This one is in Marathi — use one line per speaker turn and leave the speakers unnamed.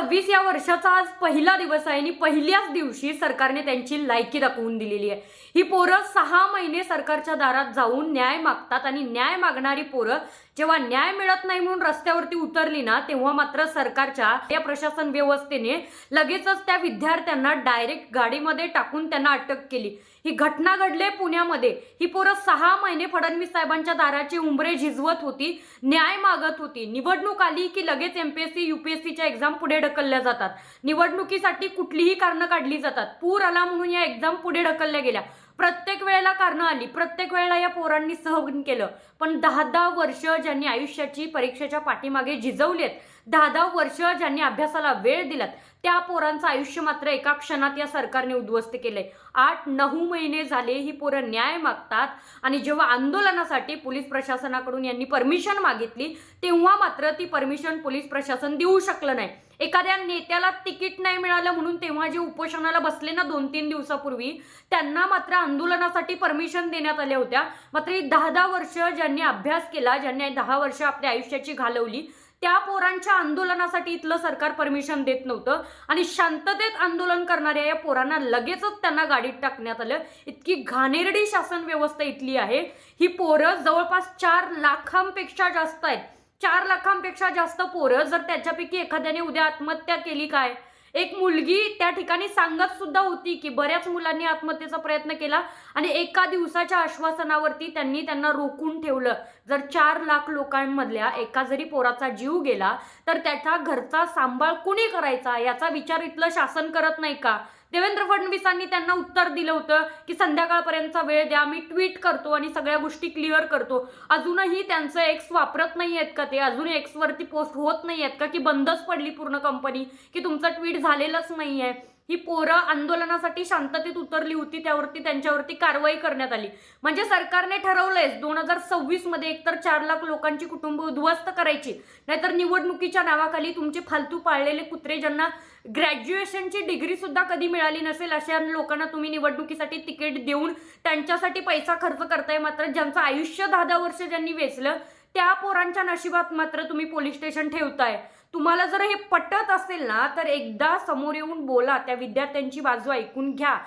2026 या वर्षाचा आज पहिला दिवस आहे आणि पहिल्याच दिवशी सरकारने त्यांची लायकी दाखवून दिलेली आहे। ही पोरं 6 महिने सरकारच्या दारात जाऊन न्याय मागतात आणि न्याय मागणारी पोरं जेव्हा न्याय मिळत नाही म्हणून रस्त्यावरती उतरली ना, तेव्हा मात्र सरकारच्या या प्रशासन व्यवस्थेने लगेचच त्या विद्यार्थ्यांना डायरेक्ट गाडीमध्ये टाकून त्यांना अटक केली। ही घटना घडले पुण्यामध्ये। ही पोरं 6 महिने फडणवीस साहेबांच्या दाराची उंबरे झिजवत होती, न्याय मागत होती। निवडणूक आली की लगेच एमपीएससी यूपीएससीच्या एक्झाम पुढे ढकलल्या जातात। निवडणुकीसाठी कुठलीही कारणं काढली जातात। पूर आला म्हणून या एक्झाम पुढे ढकलल्या गेल्या। प्रत्येक वेळेला कारणं आली, प्रत्येक वेळेला या पोरांनी सहन केलं। पण 10-10 वर्ष ज्यांनी आयुष्याची परीक्षेच्या पाठीमागे झिजवलेत, 10-10 वर्ष ज्यांनी अभ्यासाला वेळ दिलात, त्या पोरांचं आयुष्य मात्र एका क्षणात या सरकारने उद्ध्वस्त केलंय। 8-9 महिने झाले ही पोरं न्याय मागतात आणि जेव्हा आंदोलनासाठी पोलीस प्रशासनाकडून यांनी परमिशन मागितली, तेव्हा मात्र ती परमिशन पोलीस प्रशासन देऊ शकलं नाही। एखाद्या नेत्याला तिकीट नाही मिळालं म्हणून तेव्हा जे उपोषणाला बसले ना 2-3 दिवसापूर्वी, त्यांना मात्र आंदोलनासाठी परमिशन देण्यात आल्या होत्या। मात्र ही 10-10 वर्ष ज्यांनी अभ्यास केला, ज्यांनी 10 वर्ष आपल्या आयुष्याची घालवली, त्या पोरांच्या आंदोलनासाठी इथलं सरकार परमिशन देत नव्हतं आणि शांततेत आंदोलन करणाऱ्या या पोरांना लगेचच त्यांना गाडीत टाकण्यात आलं। इतकी घाणेरडी शासन व्यवस्था इथली आहे। ही पोरं जवळपास 4 लाखांपेक्षा जास्त आहेत। 4 लाखांपेक्षा जास्त पोरं, जर त्याच्यापैकी एखाद्याने उद्या आत्महत्या केली काय? एक मुलगी त्या ठिकाणी सांगत सुद्धा होती की बऱ्याच मुलांनी आत्महत्येचा प्रयत्न केला आणि एका दिवसाच्या आश्वासनावरती त्यांना रोखून ठेवलं। जर 4 लाख लोकांमधल्या एका जरी पोराचा जीव गेला तर त्याच्या घरचा सांभाळ कुणी करायचा याचा विचार इथलं शासन करत नाही का? देवेंद्र फडणवीसांनी त्यांना उत्तर दिलं होतं की संध्याकाळपर्यंतचा वेळ द्या, मी ट्विट करतो आणि सगळ्या गोष्टी क्लिअर करतो। अजूनही त्यांचं एक्स वापरत नाही आहेत का? ते अजून एक्स वरती पोस्ट होत नाही आहेत का? की बंदच पडली पूर्ण कंपनी, की तुमचं ट्विट झालेलंच नाहीये? ही पोरं आंदोलनासाठी शांततेत उतरली होती, त्यावरती त्यांच्यावरती कारवाई करण्यात आली। म्हणजे सरकारने ठरवलंय 2026 मध्ये एकतर 4 लाख लोकांची कुटुंब उद्ध्वस्त करायची, नाहीतर निवडणुकीच्या नावाखाली तुमचे फालतू पाळलेले कुत्रे, ज्यांना ग्रॅज्युएशनची डिग्री सुद्धा कधी मिळाली नसेल, अशा लोकांना तुम्ही निवडणुकीसाठी तिकीट देऊन त्यांच्यासाठी पैसा खर्च करताय। मात्र ज्यांचं आयुष्य 10-10 वर्ष ज्यांनी वेचलं, त्या पोरांच्या नशिबात मात्र तुम्ही पोलीस स्टेशन ठेवताय। तुम्हाला जर हे पटत असेल ना, तर एकदा समोर येऊन बोला, त्या विद्यार्थ्यांची बाजू ऐकून घ्या।